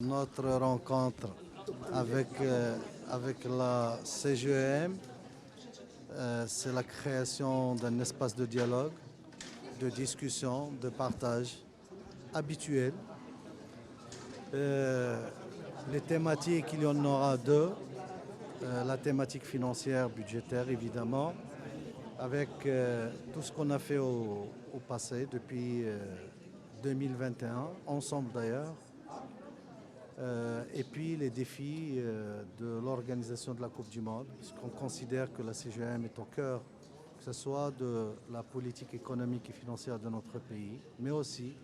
Notre rencontre avec la CGEM, c'est la création d'un espace de dialogue, de discussion, de partage habituel. Les thématiques, il y en aura deux. La thématique financière, budgétaire évidemment, avec tout ce qu'on a fait au passé depuis 2021, ensemble d'ailleurs. Et puis les défis de l'organisation de la Coupe du Monde, puisqu'on considère que la CGM est au cœur, que ce soit de la politique économique et financière de notre pays, mais aussi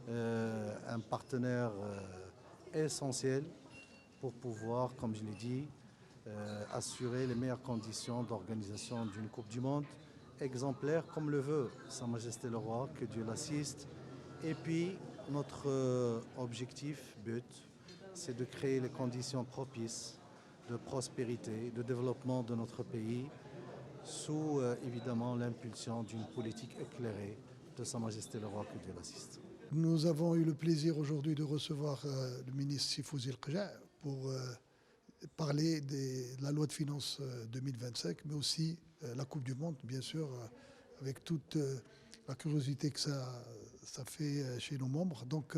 un partenaire essentiel pour pouvoir, comme je l'ai dit, assurer les meilleures conditions d'organisation d'une Coupe du Monde exemplaire, comme le veut Sa Majesté le Roi, que Dieu l'assiste. Et puis notre objectif, but, c'est de créer les conditions propices de prospérité, de développement de notre pays, sous évidemment l'impulsion d'une politique éclairée de Sa Majesté le Roi, que Dieu l'assiste. Nous avons eu le plaisir aujourd'hui de recevoir le ministre Sifouzi El Kja pour parler de la loi de finances 2025, mais aussi la Coupe du Monde, bien sûr, avec toute la curiosité que ça fait chez nos membres. Donc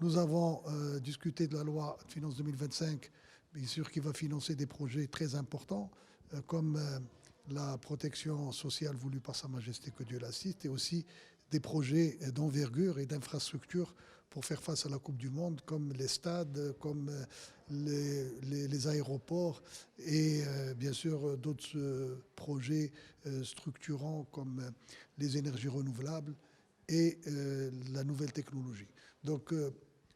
nous avons discuté de la loi de finances 2025, bien sûr, qui va financer des projets très importants, comme la protection sociale voulue par Sa Majesté, que Dieu l'assiste, et aussi des projets d'envergure et d'infrastructure pour faire face à la Coupe du Monde, comme les stades, comme les aéroports et bien sûr d'autres projets structurants comme les énergies renouvelables et la nouvelle technologie. Donc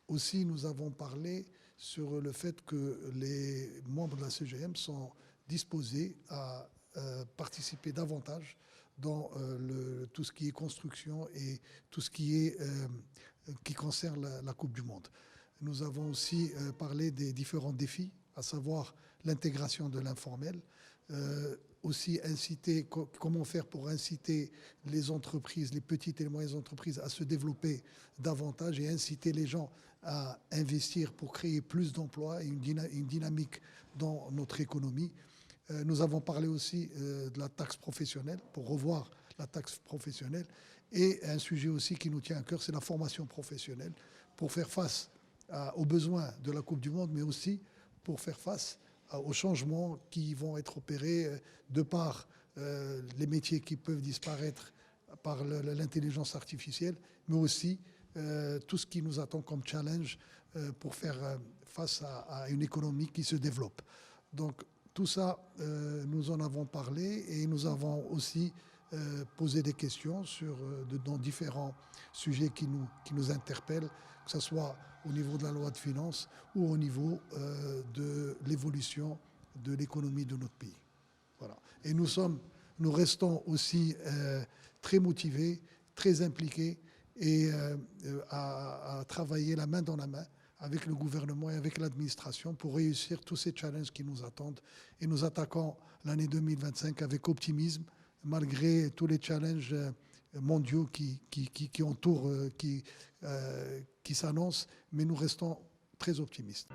aussi nous avons parlé sur le fait que les membres de la CGM sont disposés à participer davantage dans tout ce qui est construction et tout ce qui concerne la Coupe du Monde. Nous avons aussi parlé des différents défis, à savoir l'intégration de l'informel, aussi inciter, comment faire pour inciter les entreprises, les petites et les moyennes entreprises à se développer davantage et inciter les gens à investir pour créer plus d'emplois et une dynamique dans notre économie. Nous avons parlé aussi de la taxe professionnelle, pour revoir la taxe professionnelle. Et un sujet aussi qui nous tient à cœur, c'est la formation professionnelle, pour faire face aux besoins de la Coupe du Monde, mais aussi pour faire face aux changements qui vont être opérés de par les métiers qui peuvent disparaître par l'intelligence artificielle, mais aussi tout ce qui nous attend comme challenge pour faire face à une économie qui se développe. Donc, tout ça, nous en avons parlé et nous avons aussi posé des questions dans différents sujets qui nous interpellent, que ce soit au niveau de la loi de finances ou au niveau de l'évolution de l'économie de notre pays. Voilà. Et nous restons aussi très motivés, très impliqués et à travailler la main dans la main avec le gouvernement et avec l'administration pour réussir tous ces challenges qui nous attendent. Et nous attaquons l'année 2025 avec optimisme, malgré tous les challenges mondiaux qui entourent, qui s'annoncent, mais nous restons très optimistes.